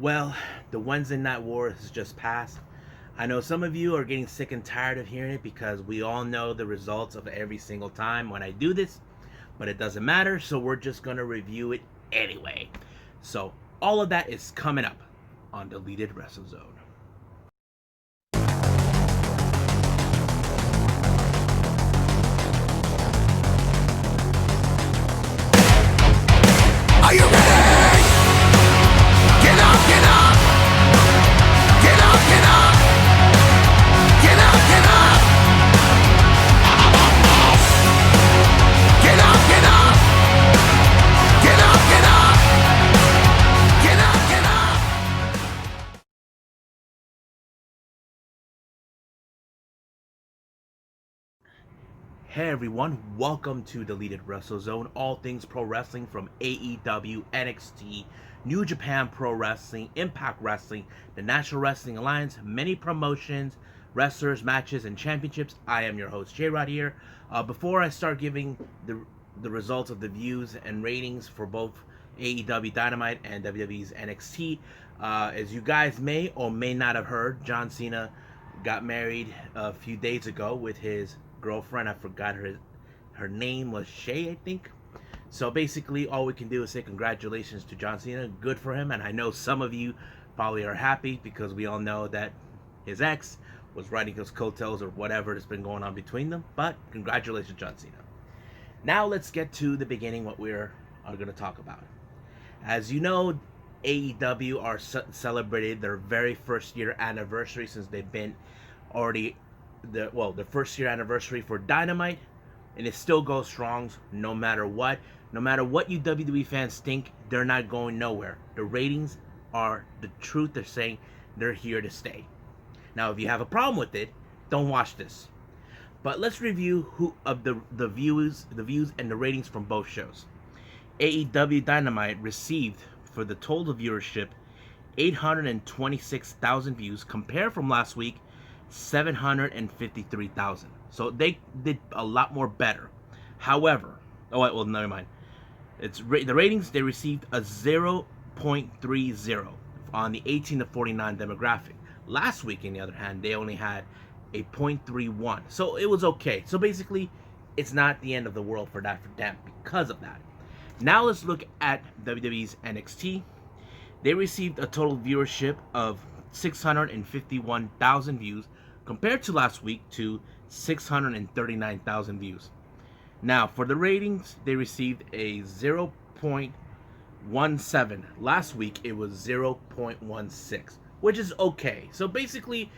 Well, the Wednesday Night War has just passed. I know some of you are getting sick and tired of hearing it because we all know the results of every single time when I do this, but it doesn't matter, so we're just going to review it anyway. So, all of that is coming up on Deleted Wrestle Zone. Are you ready? Get up, get up! Get up, get up! Get up, get up! Get up, get up! Get up, get up! Get up, get up! Hey everyone, welcome to Deleted Wrestle Zone, all things pro wrestling from AEW, NXT, New Japan Pro Wrestling, Impact Wrestling, the National Wrestling Alliance, many promotions, wrestlers, matches, and championships. I am your host, J-Rod here. Before I start giving the results of the views and ratings for both AEW Dynamite and WWE's NXT, as you guys may or may not have heard, John Cena got married a few days ago with his girlfriend. I forgot her name was Shay, I think. So basically, all we can do is say congratulations to John Cena. Good for him, and I know some of you probably are happy because we all know that his ex was riding his coattails or whatever has been going on between them. But congratulations, John Cena. Now let's get to the beginning. What we're going to talk about. As you know, AEW are celebrated their very first year anniversary since they've been already the first year anniversary for Dynamite, and it still goes strong no matter what. No matter what you WWE fans think, they're not going nowhere. The ratings are the truth. They're saying they're here to stay. Now, if you have a problem with it, don't watch this. But let's review the views and the ratings from both shows. AEW Dynamite received, for the total viewership, 826,000 views, compared from last week 753,000. So they did a lot more better. However, never mind. The ratings, they received a 0.30 on the 18 to 49 demographic. Last week, on the other hand, they only had a 0.31. So it was okay. So basically, it's not the end of the world for them because of that. Now let's look at WWE's NXT. They received a total viewership of 651,000 views, compared to last week to 639,000 views. Now, for the ratings, they received a 0.17. Last week, it was 0.16, which is okay. So basically,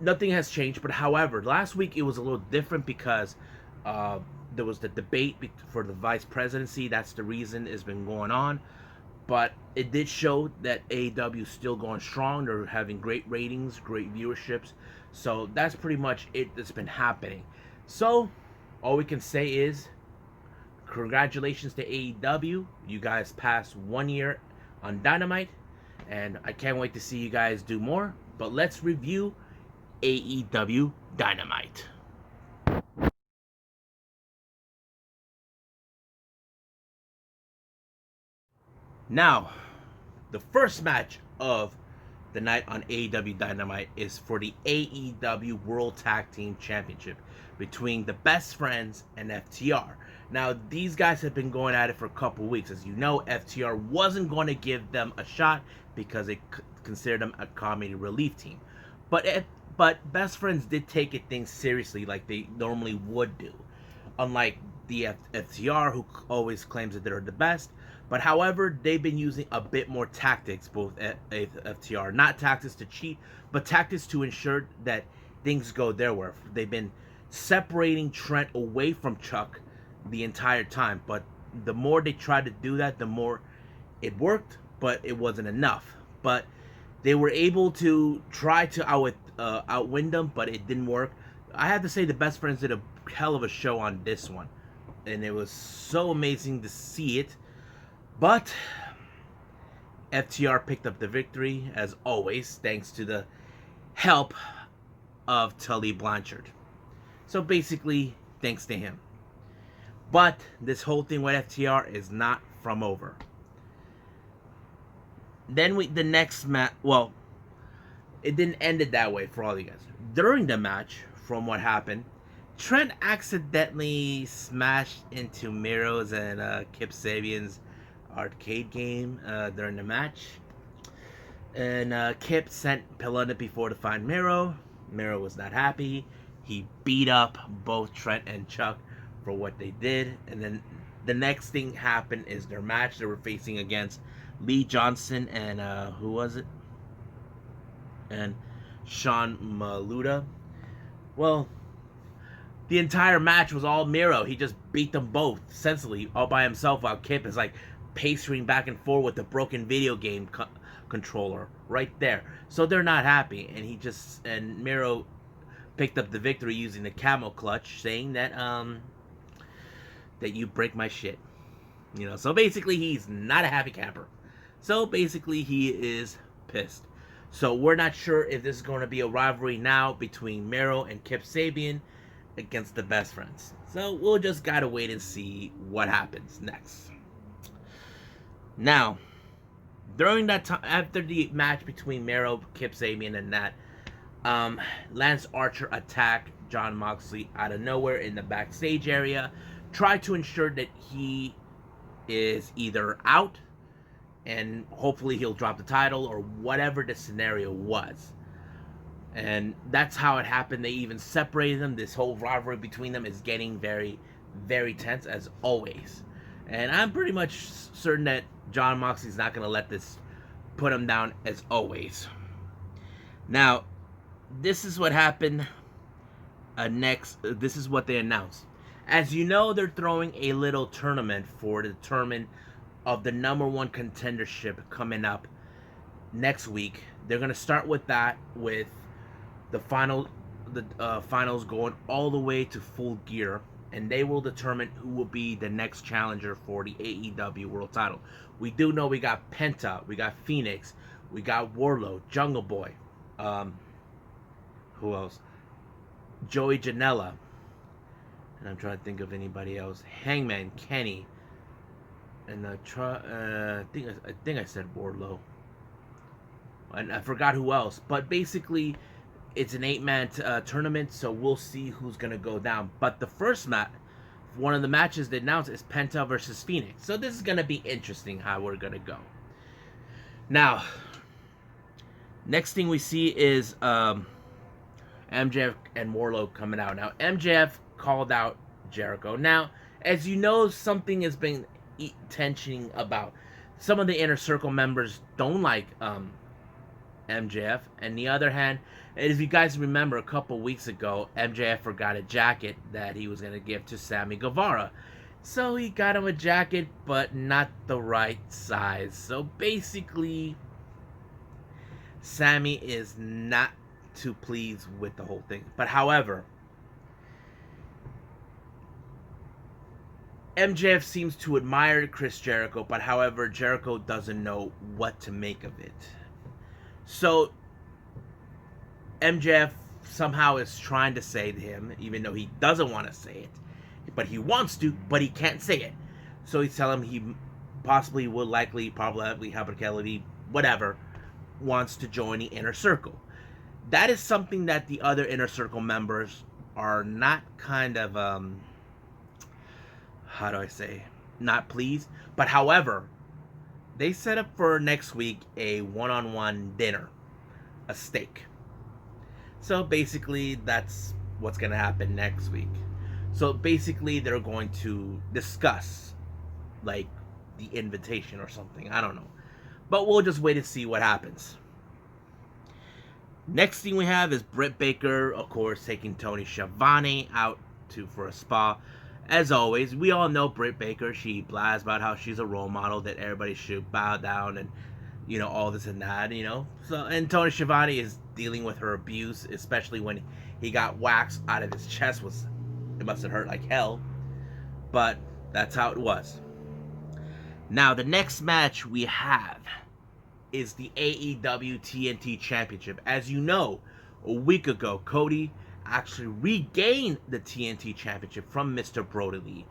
nothing has changed. But however, last week it was a little different because there was the debate for the vice presidency. That's the reason it's been going on. But it did show that AEW is still going strong. They're having great ratings, great viewerships. So that's pretty much it that's been happening. So all we can say is congratulations to AEW. You guys passed 1 year on Dynamite. And I can't wait to see you guys do more. But let's review AEW Dynamite. Now, the first match of the night on AEW Dynamite is for the AEW World Tag Team Championship between the Best Friends and FTR. Now, these guys have been going at it for a couple weeks. As you know, FTR wasn't going to give them a shot because they considered them a comedy relief team. But Best Friends did take things seriously like they normally would do. Unlike the FTR, who always claims that they're the best. But however, they've been using a bit more tactics, both at FTR. Not tactics to cheat, but tactics to ensure that things go their way. They've been separating Trent away from Chuck the entire time. But the more they tried to do that, the more it worked, but it wasn't enough. But they were able to try to outwin them, but it didn't work. I have to say the Best Friends did a hell of a show on this one. And it was so amazing to see it. But FTR picked up the victory, as always, thanks to the help of Tully Blanchard. So basically, thanks to him. But this whole thing with FTR is not from over. Then the next match. Well, it didn't end it that way for all you guys. During the match, from what happened, Trent accidentally smashed into Miro's and Kip Sabian's arcade game during the match. And Kip sent Pelunda before to find Miro. Miro was not happy. He beat up both Trent and Chuck for what they did. And then the next thing happened is their match. They were facing against Lee Johnson and who was it? And Sean Maluda. Well, the entire match was all Miro. He just beat them both sensibly all by himself while Kip is like pacing back and forth with the broken video game controller right there. So they're not happy, and Miro picked up the victory using the camel clutch, saying that that you break my shit. So basically he's not a happy camper. So basically he is pissed. So we're not sure if this is going to be a rivalry now between Miro and Kip Sabian against the best friends. So we'll just gotta wait and see what happens next. Now, during that time, after the match between Miro, Kip Sabian, and that, Lance Archer attacked Jon Moxley out of nowhere in the backstage area, tried to ensure that he is either out and hopefully he'll drop the title or whatever the scenario was. And that's how it happened. They even separated them. This whole rivalry between them is getting very, very tense as always. And I'm pretty much certain that Jon Moxley's not going to let this put him down as always. Now, this is what happened next. This is what they announced. As you know, they're throwing a little tournament for the determine of the #1 contendership coming up next week. They're going to start with that, with the finals going all the way to Full Gear, and they will determine who will be the next challenger for the AEW World Title. We do know we got Penta, we got Phoenix, we got Wardlow, Jungle Boy, who else? Joey Janela, and I'm trying to think of anybody else. Hangman, Kenny, and I think I said Wardlow, and I forgot who else. But basically, it's an 8-man tournament, so we'll see who's gonna go down. But the first match, one of the matches they announced, is Penta versus Phoenix. So this is gonna be interesting how we're gonna go. Now, next thing we see is MJF and Wardlow coming out. Now, MJF called out Jericho. Now, as you know, something has been tensioning about. Some of the Inner Circle members don't like MJF. And the other hand, if you guys remember, a couple weeks ago, MJF forgot a jacket that he was going to give to Sammy Guevara. So he got him a jacket, but not the right size. So basically, Sammy is not too pleased with the whole thing. But however, MJF seems to admire Chris Jericho, but however, Jericho doesn't know what to make of it. So MJF somehow is trying to say to him, even though he doesn't want to say it, but he wants to, but he can't say it. So he's telling him he possibly will probably hypothetically, whatever, wants to join the Inner Circle. That is something that the other Inner Circle members are not kind of, not pleased. But however, they set up for next week a one-on-one dinner, a steak. So basically, that's what's going to happen next week. So basically, they're going to discuss, like, the invitation or something. I don't know. But we'll just wait and see what happens. Next thing we have is Britt Baker, of course, taking Tony Schiavone out for a spa. As always, we all know Britt Baker. She blasts about how she's a role model, that everybody should bow down and, all this and that, So, and Tony Schiavone is dealing with her abuse, especially when he got wax out of his chest. It must have hurt like hell. But that's how it was. Now, the next match we have is the AEW TNT Championship. As you know, a week ago, Cody actually regained the TNT Championship from Mr. Brody Lee.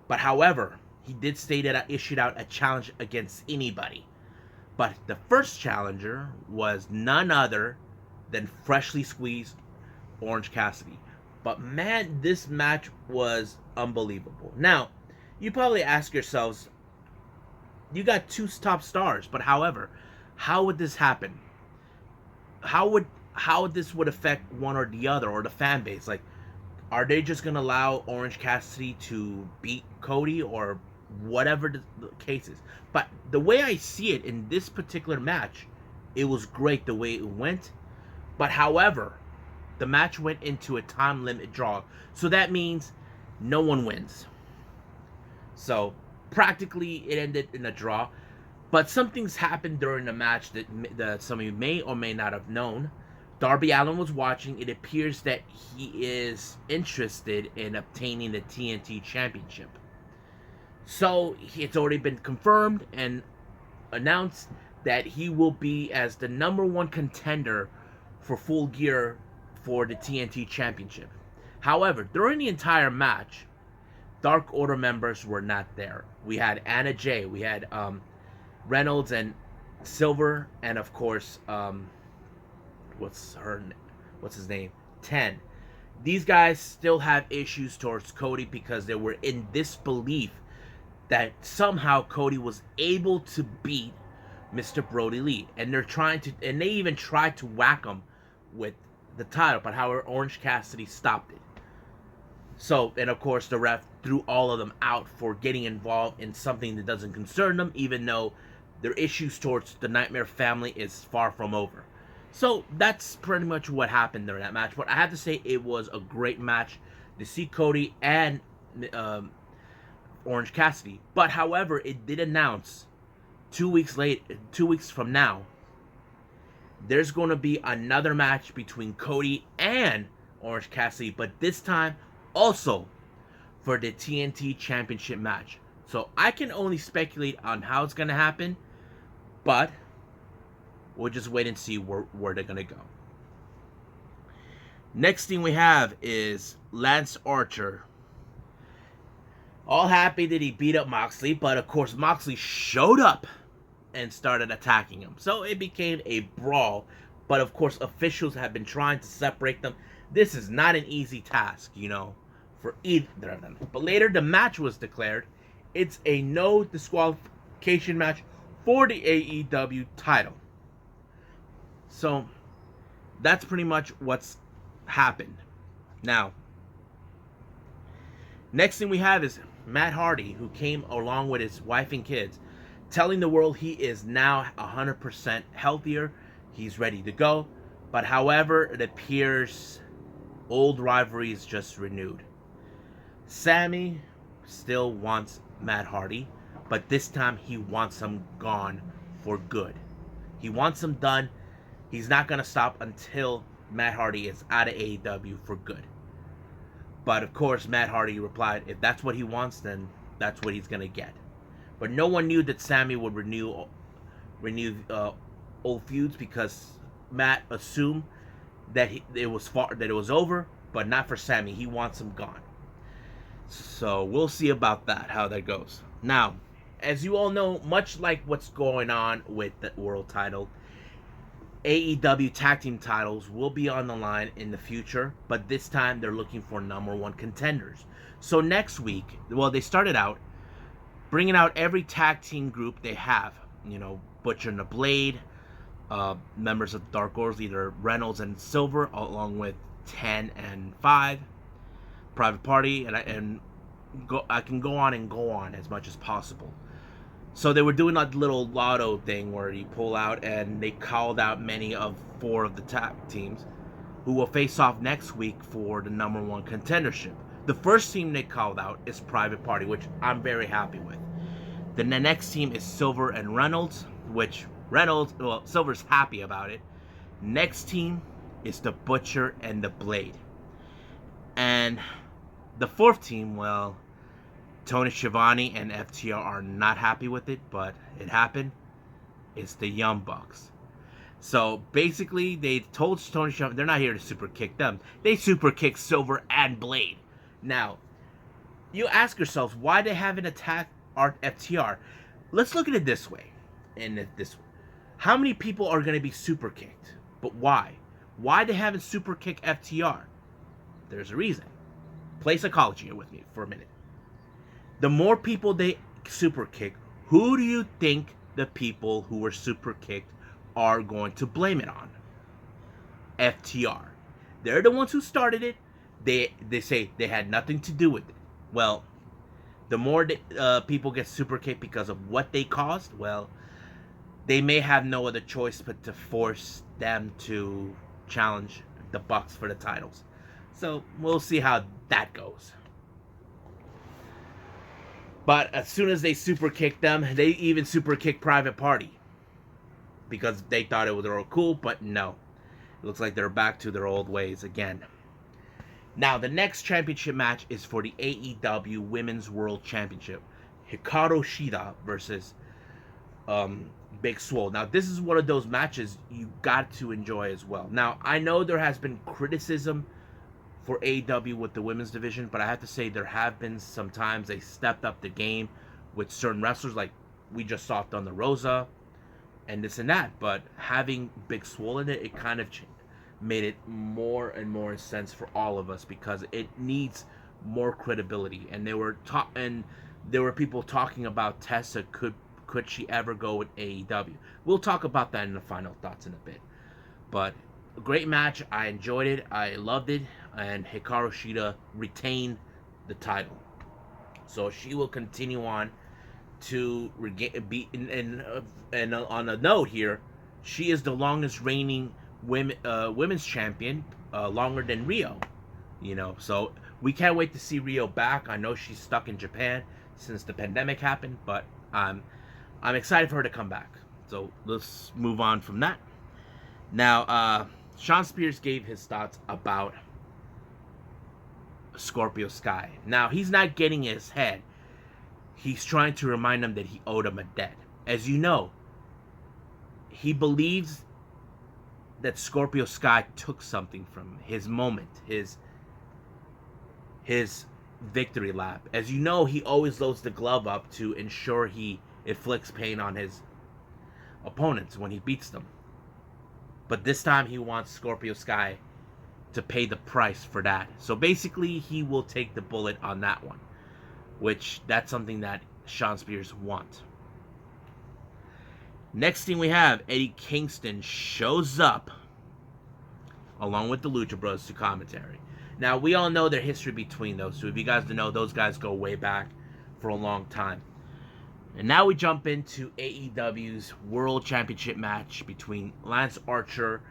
But however, he did state that I issued out a challenge against anybody. But the first challenger was none other than freshly squeezed Orange Cassidy. But man, this match was unbelievable. Now, you probably ask yourselves, you got two top stars, but however, how would this happen? How this would affect one or the other or the fan base? Like, are they just gonna allow Orange Cassidy to beat Cody or whatever the case is? But the way I see it in this particular match, it was great the way it went. But however, the match went into a time limit draw, so that means no one wins. So practically it ended in a draw. But some things happened during the match that some of you may or may not have known. Darby Allin was watching. It appears that he is interested in obtaining the TNT Championship. So it's already been confirmed and announced that he will be as the #1 contender for Full Gear for the TNT Championship. However, during the entire match, Dark Order members were not there. We had Anna Jay, we had Reynolds and Silver, and of course, what's his name? 10. These guys still have issues towards Cody because they were in disbelief that somehow Cody was able to beat Mr. Brody Lee, and they even tried to whack him with the title, but however, Orange Cassidy stopped it. So, and of course, the ref threw all of them out for getting involved in something that doesn't concern them, even though their issues towards the Nightmare family is far from over. So that's pretty much what happened during that match. But I have to say, it was a great match to see Cody and Orange Cassidy. But however, it did announce 2 weeks from now, there's going to be another match between Cody and Orange Cassidy, but this time also for the TNT Championship match. So I can only speculate on how it's going to happen, but we'll just wait and see where they're going to go. Next thing we have is Lance Archer. All happy that he beat up Moxley, but of course Moxley showed up and started attacking him. So it became a brawl, but of course officials have been trying to separate them. This is not an easy task, for either of them. But later the match was declared. It's a no disqualification match for the AEW title. So that's pretty much what's happened. Now, next thing we have is Matt Hardy, who came along with his wife and kids, telling the world he is now 100% healthier. He's ready to go. But however, it appears old rivalry is just renewed. Sammy still wants Matt Hardy, but this time he wants him gone for good. He wants him done. He's not going to stop until Matt Hardy is out of AEW for good. But of course, Matt Hardy replied, if that's what he wants, then that's what he's going to get. But no one knew that Sammy would renew old feuds, because Matt assumed that it was over, but not for Sammy. He wants him gone. So we'll see about that, how that goes. Now, as you all know, much like what's going on with the world title, AEW tag team titles will be on the line in the future, but this time they're looking for #1 contenders. So next week, they started out bringing out every tag team group they have. Butcher and the Blade, members of Dark Order, either Reynolds and Silver, along with 10 and 5, Private Party, and I can go on as much as possible. So they were doing that little lotto thing where you pull out, and they called out many of 4 of the tag teams who will face off next week for the #1 contendership. The first team they called out is Private Party, which I'm very happy with. Then the next team is Silver and Reynolds, which Silver's happy about it. Next team is the Butcher and the Blade. And the 4th team, Tony Schiavone and FTR are not happy with it, but it happened. It's the Young Bucks. So basically, they told Tony Schiavone they're not here to super kick them. They super kick Silver and Blade. Now, you ask yourselves, why they haven't attacked FTR? Let's look at it this way. How many people are going to be super kicked? But why? Why they haven't super kicked FTR? There's a reason. Play psychology here with me for a minute. The more people they super kick, who do you think the people who were super kicked are going to blame it on? FTR. They're the ones who started it. They say they had nothing to do with it. Well, the more people get super kicked because of what they caused, well, they may have no other choice but to force them to challenge the Bucks for the titles. So we'll see how that goes. But as soon as they super kicked them, they even super kicked Private Party because they thought it was all cool, but no. It looks like they're back to their old ways again. Now, the next championship match is for the AEW Women's World Championship. Hikaru Shida versus Big Swole. Now, this is one of those matches you got to enjoy as well. Now, I know there has been criticism for AEW with the women's division, but I have to say there have been some times they stepped up the game with certain wrestlers, like we just saw Thunder Rosa and this and that. But having Big Swole in it, it kind of made it more and more sense for all of us because it needs more credibility. And there were people talking about Tessa could she ever go with AEW. We'll talk about that in the final thoughts in a bit. But a great match. I enjoyed it. I loved it. And Hikaru Shida retained the title, so she will continue on to and on a note here, she is the longest reigning women's champion, longer than Rio. So we can't wait to see Rio back. I know she's stuck in Japan since the pandemic happened, but I'm excited for her to come back. So let's move on from that. Now, Sean Spears gave his thoughts about Scorpio Sky. Now, he's not getting in his head. He's trying to remind him that he owed him a debt. As you know, he believes that Scorpio Sky took something from him, his moment, his victory lap. As you know, he always loads the glove up to ensure he inflicts pain on his opponents when he beats them. But this time he wants Scorpio Sky to pay the price for that. So basically, he will take the bullet on that one, which that's something that Sean Spears wants. Next thing we have, Eddie Kingston shows up along with the Lucha Bros to commentary. Now, we all know their history between those two. If you guys don't know, those guys go way back for a long time. And now we jump into AEW's World Championship match between Lance Archer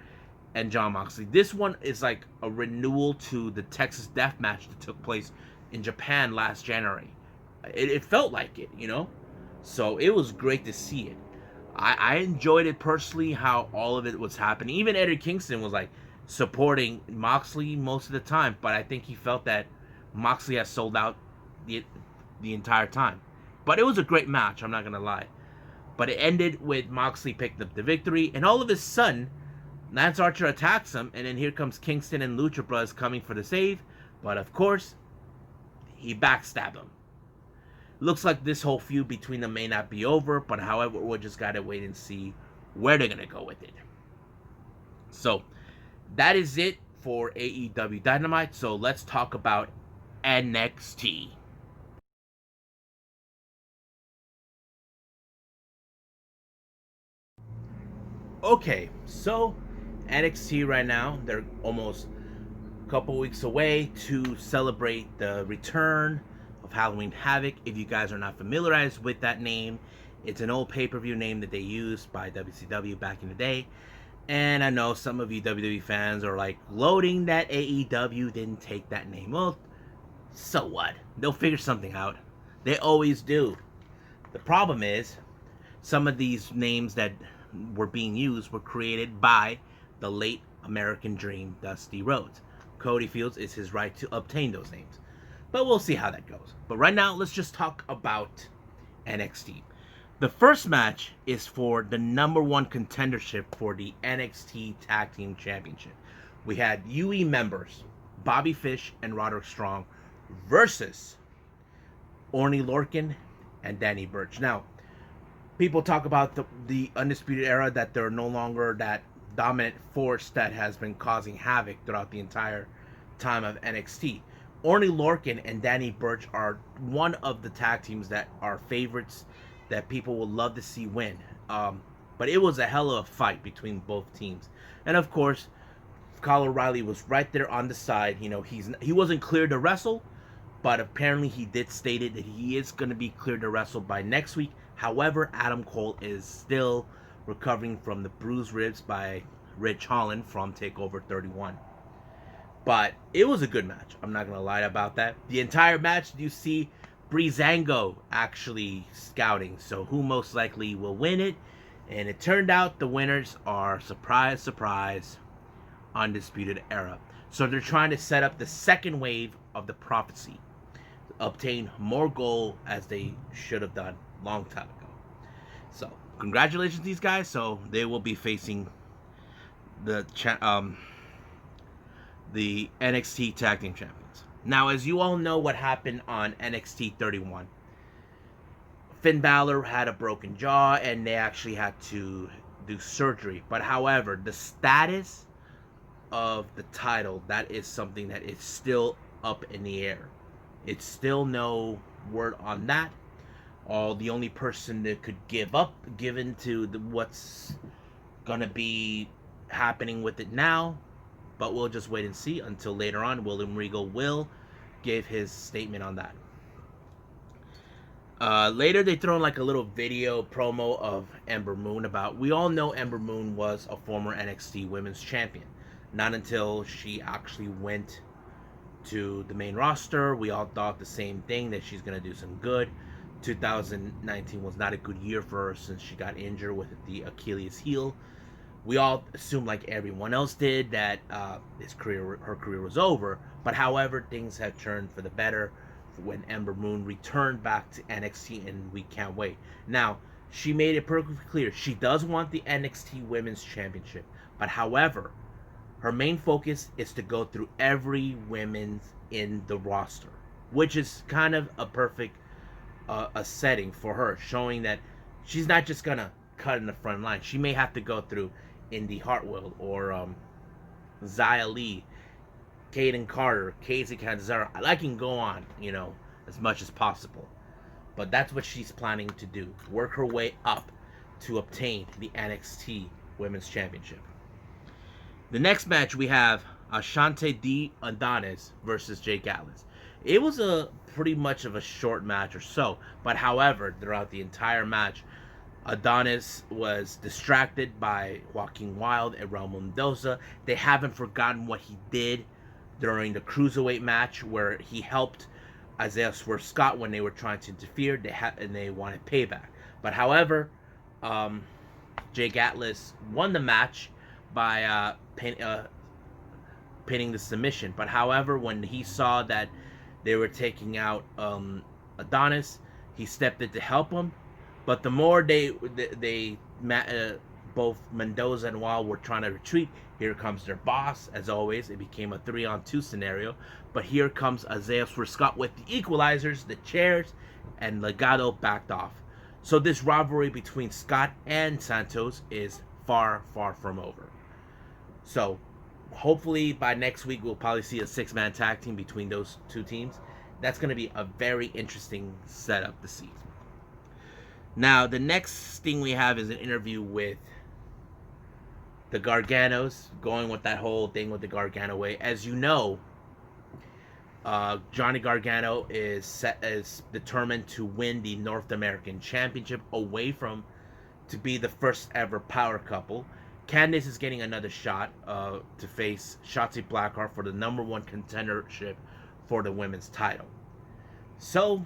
and Jon Moxley. This one is like a renewal to the Texas Death Match that took place in Japan last January. It felt like it, So it was great to see it. I enjoyed it personally, how all of it was happening. Even Eddie Kingston was like supporting Moxley most of the time, but I think he felt that Moxley has sold out the entire time. But it was a great match, I'm not going to lie. But it ended with Moxley picking up the victory, and all of a sudden, Lance Archer attacks him, and then here comes Kingston and Lucha Bros coming for the save. But of course, he backstabbed him. Looks like this whole feud between them may not be over, but however, we just gotta wait and see where they're gonna go with it. So, that is it for AEW Dynamite. So let's talk about NXT. Okay, so NXT right now, they're almost a couple weeks away to celebrate the return of Halloween Havoc. If you guys are not familiarized with that name, it's an old pay-per-view name that they used by WCW back in the day. And I know some of you WWE fans are like gloating that AEW didn't take that name. Well, so what? They'll figure something out. They always do. The problem is, some of these names that were being used were created by the late American Dream, Dusty Rhodes. Cody feels it's his right to obtain those names. But we'll see how that goes. But right now, let's just talk about NXT. The first match is for the number one contendership for the NXT Tag Team Championship. We had UE members, Bobby Fish and Roderick Strong, versus Orny Lorcan and Danny Burch. Now, people talk about the Undisputed Era, that they're no longer that dominant force that has been causing havoc throughout the entire time of NXT. Orny Lorcan and Danny Burch are one of the tag teams that are favorites that people would love to see win. But it was a hell of a fight between both teams. And of course, Kyle O'Reilly was right there on the side. You know, he wasn't cleared to wrestle, but apparently he did stated that he is going to be cleared to wrestle by next week. However, Adam Cole is still recovering from the bruised ribs by Rich Holland from TakeOver 31. But it was a good match. I'm not going to lie about that. The entire match, you see Breezango actually scouting. So who most likely will win it? And it turned out the winners are, surprise, surprise, Undisputed Era. So they're trying to set up the second wave of the prophecy, obtain more gold as they should have done long time ago. So congratulations to these guys. So they will be facing the NXT Tag Team Champions. Now, as you all know, what happened on NXT 31, Finn Balor had a broken jaw and they actually had to do surgery. But however, the status of the title, that is something that is still up in the air. It's still no word on that. The only person that could give into what's gonna be happening with it now, but we'll just wait and see until later on. William Regal will give his statement on that. Later, they throw in like a little video promo of Ember Moon. We all know Ember Moon was a former NXT Women's Champion. Not until she actually went to the main roster, we all thought the same thing, that she's going to do some good. 2019 was not a good year for her since she got injured with the Achilles heel. We all assumed, like everyone else did, that her career was over. But however, things have turned for the better when Ember Moon returned back to NXT, and we can't wait. Now, she made it perfectly clear she does want the NXT Women's Championship. But however, her main focus is to go through every women's in the roster, which is kind of a perfect a setting for her, showing that she's not just gonna cut in the front line. She may have to go through Indy Hartwell or Xia Li, Kaden Carter, Casey Canzaro. I can go on, as much as possible. But that's what she's planning to do. Work her way up to obtain the NXT Women's Championship. The next match we have Ashante D. Adonis versus Jake Atlas. It was a pretty much of a short match or so, but however, throughout the entire match, Adonis was distracted by Joaquin Wilde and Raul Mendoza. They haven't forgotten what he did during the Cruiserweight match where he helped Isaiah Swerve Scott when they were trying to interfere, and they wanted payback. But however, Jake Atlas won the match by pinning the submission. But however, when he saw that they were taking out Adonis, he stepped in to help him. But the more both Mendoza and Wilde were trying to retreat, here comes their boss. As always, it became a 3-on-2 scenario. But here comes Isaiah Swerve Scott with the equalizers, the chairs, and Legado backed off. So this rivalry between Scott and Santos is far, far from over. So hopefully by next week we'll probably see a 6-man tag team between those two teams. That's going to be a very interesting setup to see. Now, the next thing we have is an interview with the Garganos, going with that whole thing with the Gargano way. As you know, Johnny Gargano is determined to win the North American Championship away from to be the first ever power couple. Candice is getting another shot to face Shotzi Blackheart for the #1 contendership for the women's title. So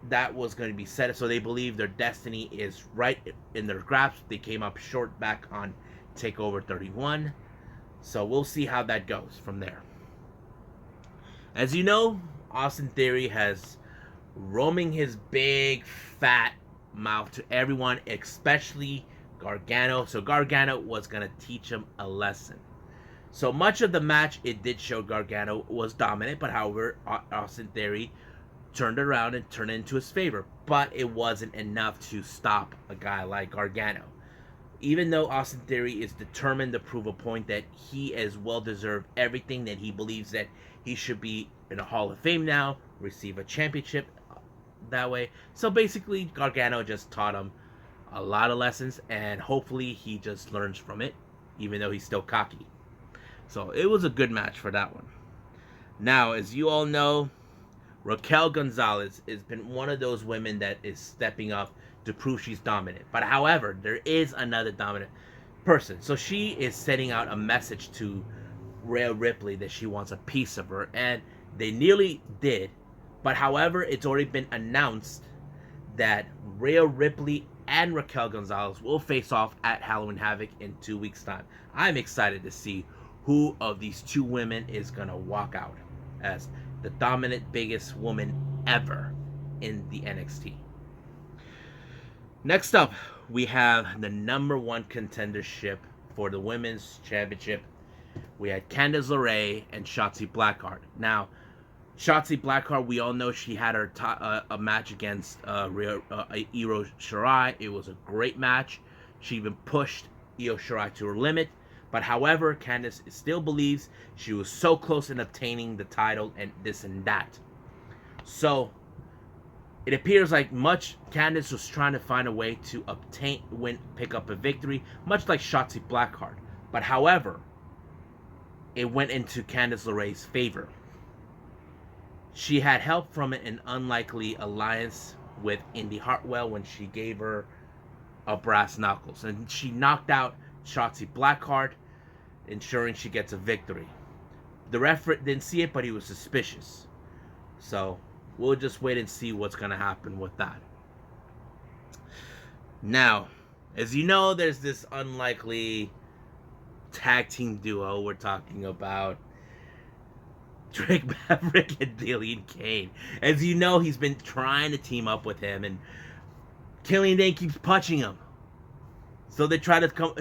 that was going to be set. So they believe their destiny is right in their grasp. They came up short back on TakeOver 31. So we'll see how that goes from there. As you know, Austin Theory has roaming his big fat mouth to everyone, especially Gargano. So Gargano was going to teach him a lesson. So much of the match, it did show Gargano was dominant, but however, Austin Theory turned it around and turned it into his favor. But it wasn't enough to stop a guy like Gargano. Even though Austin Theory is determined to prove a point that he as well deserved everything, that he believes that he should be in a Hall of Fame now, receive a championship that way. So basically, Gargano just taught him a lot of lessons, and hopefully he just learns from it, even though he's still cocky. So it was a good match for that one. Now, as you all know, Raquel Gonzalez has been one of those women that is stepping up to prove she's dominant. But however, there is another dominant person. So she is sending out a message to Rhea Ripley that she wants a piece of her. And they nearly did. But however, it's already been announced that Rhea Ripley and Raquel Gonzalez will face off at Halloween Havoc in 2 weeks' time. I'm excited to see who of these two women is going to walk out as the dominant biggest woman ever in the NXT. Next up, we have the number one contendership for the women's championship. We had Candice LeRae and Shotzi Blackheart. Now, Shotzi Blackheart, we all know she had her a match against Io Shirai. It was a great match. She even pushed Io Shirai to her limit. But however, Candice still believes she was so close in obtaining the title and this and that. So it appears like Candice was trying to find a way to pick up a victory, much like Shotzi Blackheart. But however, it went into Candice LeRae's favor. She had help from an unlikely alliance with Indy Hartwell when she gave her a brass knuckles, and she knocked out Shotzi Blackheart, ensuring she gets a victory. The ref didn't see it, but he was suspicious. So we'll just wait and see what's going to happen with that. Now, as you know, there's this unlikely tag team duo. We're talking about Drake Maverick and Killian Kane. As you know, he's been trying to team up with him, and Killian Dane keeps punching him. So they try to come.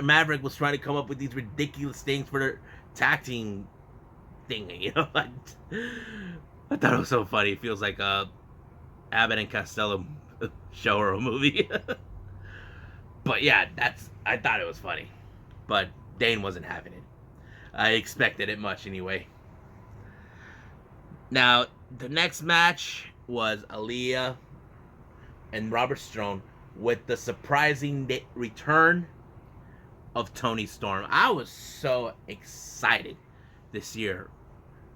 Maverick was trying to come up with these ridiculous things for their tag team thing. You know, I thought it was so funny. It feels like a Abbott and Costello show or a movie. But yeah, I thought it was funny. But Dane wasn't having it. I expected it much anyway. Now, the next match was Aaliyah and Robert Strong with the surprising return of Toni Storm. I was so excited this year.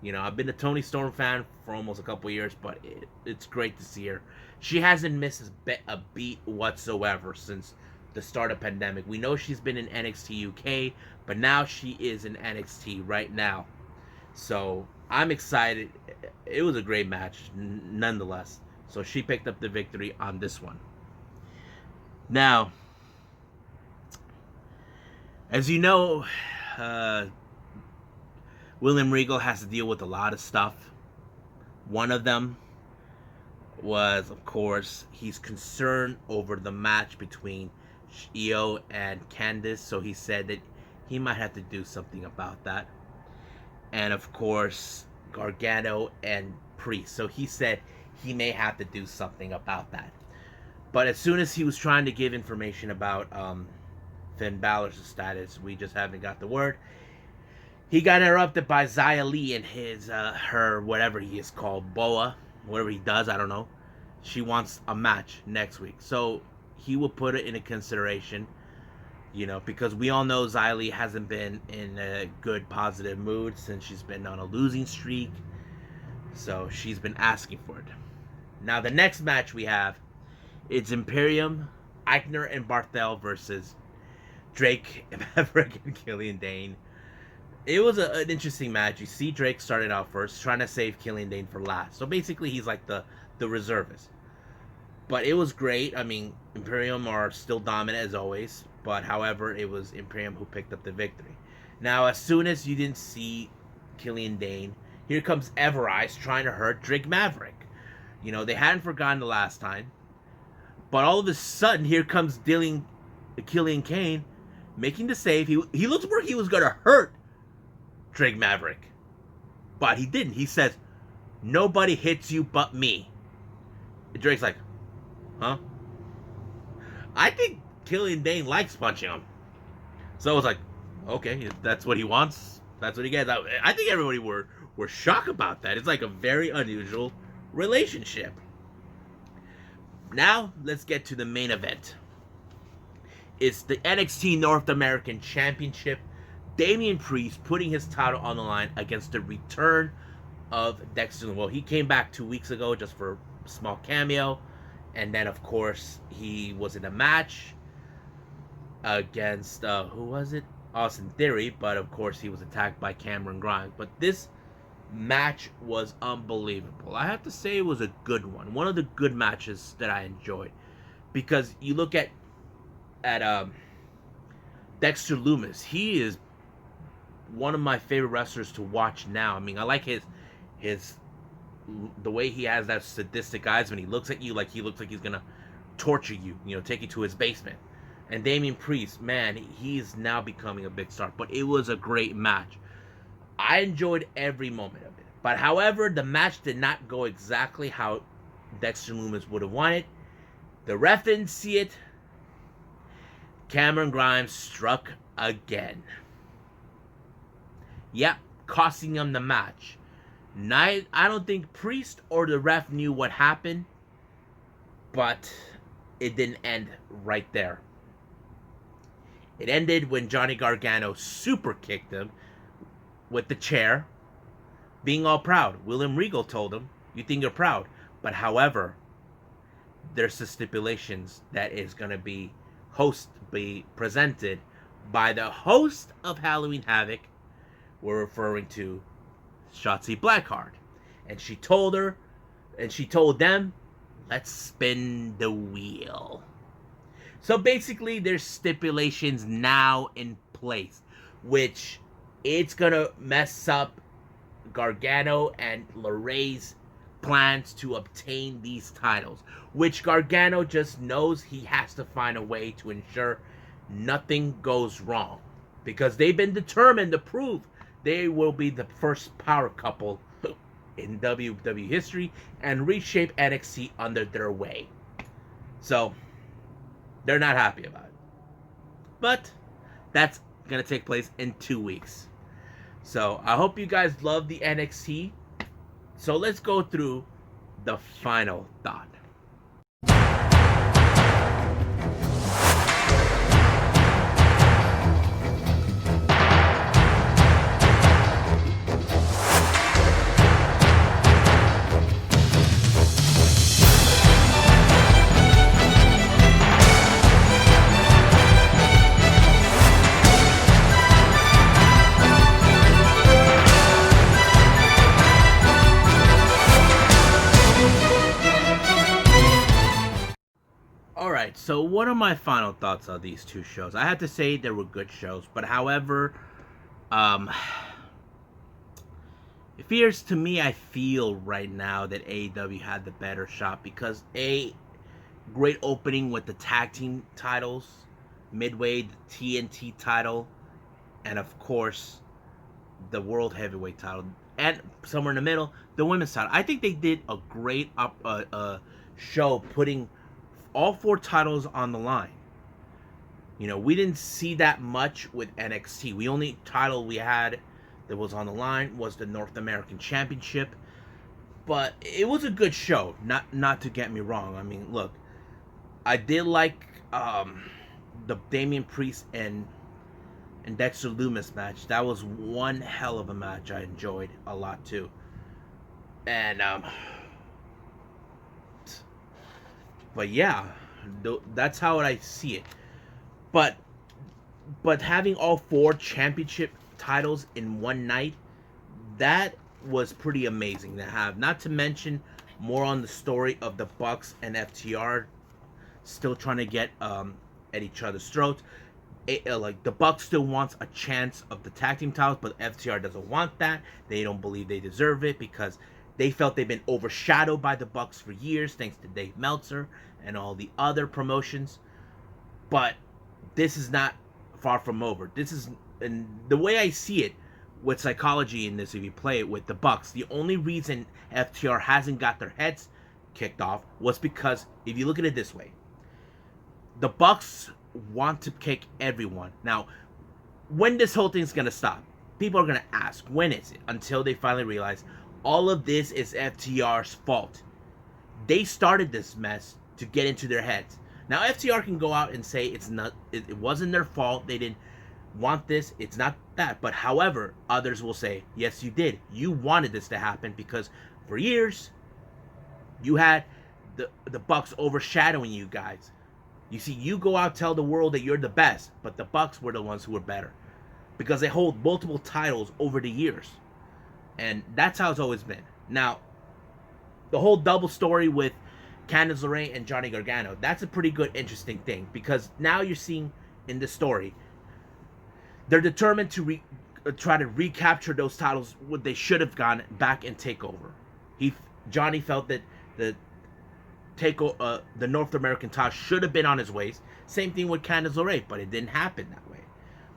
You know, I've been a Toni Storm fan for almost a couple years, but it's great to see her. She hasn't missed a beat whatsoever since the start of pandemic. We know she's been in NXT UK, but now she is in NXT right now. So I'm excited. It was a great match nonetheless. So she picked up the victory on this one. Now, as you know, William Regal has to deal with a lot of stuff. One of them was, of course, he's concerned over the match between Io and Candice, so he said that he might have to do something about that. And of course, Gargano and Priest, so he said he may have to do something about that. But as soon as he was trying to give information about Finn Balor's status, we just haven't got the word. He got interrupted by Xia Li and her whatever he is called, Boa, whatever he does, I don't know. She wants a match next week, so he will put it in a consideration, you know, because we all know Xia Li hasn't been in a good positive mood since she's been on a losing streak, so she's been asking for it. Now the next match we have, it's Imperium, Eichner and Barthel versus Drake, Maverick, and Killian Dane. It was an interesting match. You see Drake started out first, trying to save Killian Dane for last. So basically he's like the reservist. But it was great. I mean, Imperium are still dominant as always. But however, it was Imperium who picked up the victory. Now, as soon as you didn't see Killian Dane, here comes Everrise trying to hurt Drake Maverick. You know, they hadn't forgotten the last time. But all of a sudden, here comes Killian Kane making the save. He looked like he was going to hurt Drake Maverick. But he didn't. He says, Nobody hits you but me. And Drake's like, huh? I think Killian Dane likes punching him. So I was like, okay, if that's what he wants. That's what he gets. I think everybody were shocked about that. It's like a very unusual relationship. Now, let's get to the main event. It's the NXT North American Championship. Damian Priest putting his title on the line against the return of Dexter. Well, he came back 2 weeks ago just for a small cameo. And then, of course, he was in a match against, who was it? Austin Theory. But, of course, he was attacked by Cameron Grimes. But this match was unbelievable. I have to say it was a good one. One of the good matches that I enjoyed. Because you look at Dexter Lumis. He is one of my favorite wrestlers to watch now. I mean, I like his the way he has that sadistic eyes when he looks at you, like he looks like he's gonna torture you, take you to his basement. And Damian Priest, man, he's now becoming a big star. But it was a great match. I enjoyed every moment of it. But however, the match did not go exactly how Dexter Lumis would have wanted. The ref didn't see it. Cameron Grimes struck again. Yep, costing him the match. I don't think Priest or the ref knew what happened, but it didn't end right there. It ended when Johnny Gargano super kicked him with the chair, being all proud. William Regal told him, "You think you're proud, but however, there's the stipulations that is going to be presented by the host of Halloween Havoc." We're referring to Shotzi Blackheart. And she told them, "Let's spin the wheel." So basically, there's stipulations now in place, which it's gonna mess up Gargano and LeRae's plans to obtain these titles, which Gargano just knows he has to find a way to ensure nothing goes wrong, because they've been determined to prove they will be the first power couple in WWE history and reshape NXT under their way. So they're not happy about it. But that's going to take place in 2 weeks. So I hope you guys love the NXT. So let's go through the final thought. Alright, so what are my final thoughts on these two shows? I have to say they were good shows, but however, it appears to me, I feel right now that AEW had the better shot because great opening with the tag team titles, midway the TNT title, and of course the World Heavyweight title, and somewhere in the middle, the women's title. I think they did a great show putting all 4 titles on the line. We didn't see that much with NXT. The only title we had that was on the line was the North American Championship. But it was a good show, not to get me wrong. I mean, look, I did like the Damian Priest and Dexter Lumis match. That was one hell of a match. I enjoyed a lot too. And but yeah, that's how I see it. But having all 4 championship titles in one night, that was pretty amazing to have. Not to mention more on the story of the Bucks and FTR still trying to get at each other's throats. Like the Bucks still wants a chance of the tag team titles, but FTR doesn't want that. They don't believe they deserve it because they felt they've been overshadowed by the Bucks for years, thanks to Dave Meltzer and all the other promotions. But this is not far from over. And the way I see it, with psychology in this, if you play it with the Bucks, the only reason FTR hasn't got their heads kicked off was because, if you look at it this way, the Bucks want to kick everyone. Now, when this whole thing's gonna stop? People are gonna ask, when is it? Until they finally realize all of this is FTR's fault. They started this mess to get into their heads. Now FTR can go out and say it wasn't their fault. They didn't want this. It's not that. But however, others will say, yes, you did. You wanted this to happen because for years you had the Bucks overshadowing you guys. You see, you go out tell the world that you're the best, but the Bucks were the ones who were better because they hold multiple titles over the years. And that's how it's always been. Now, the whole double story with Candice LeRae and Johnny Gargano, that's a pretty good, interesting thing because now you're seeing in the story, they're determined to try to recapture those titles when they should have gone back and take over. Johnny felt that the North American title should have been on his waist. Same thing with Candice LeRae, but it didn't happen that way.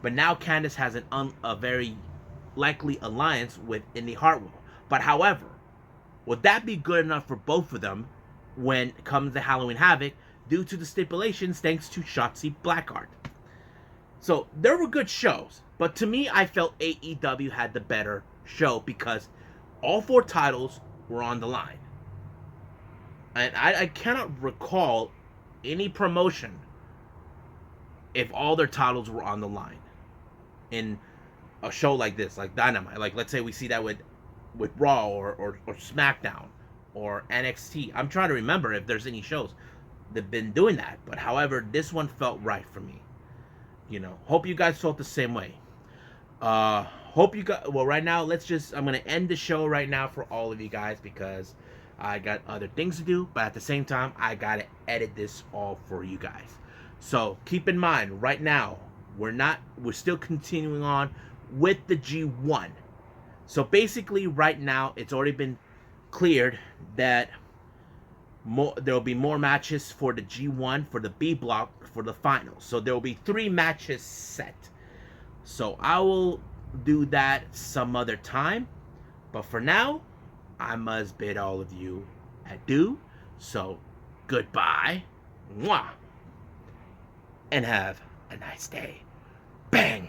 But now Candice has a very likely alliance with Indy Hartwell. But however, would that be good enough for both of them when it comes to Halloween Havoc due to the stipulations thanks to Shotzi Blackheart? So there were good shows, but to me I felt AEW had the better show because all 4 titles were on the line. And I cannot recall any promotion if all their titles were on the line in a show like this, like Dynamite. Like, let's say we see that with Raw or SmackDown or NXT. I'm trying to remember if there's any shows that have been doing that. But however, this one felt right for me. You know, hope you guys felt the same way. Hope you got, well, right now, I'm going to end the show right now for all of you guys because I got other things to do, but at the same time, I got to edit this all for you guys. So keep in mind, right now, we're still continuing on with the G1. So basically, right now, it's already been cleared that there will be more matches for the G1, for the B block, for the finals. So there will be 3 matches set. So I will do that some other time. But for now, I must bid all of you adieu. So goodbye. Mwah. And have a nice day. Bang.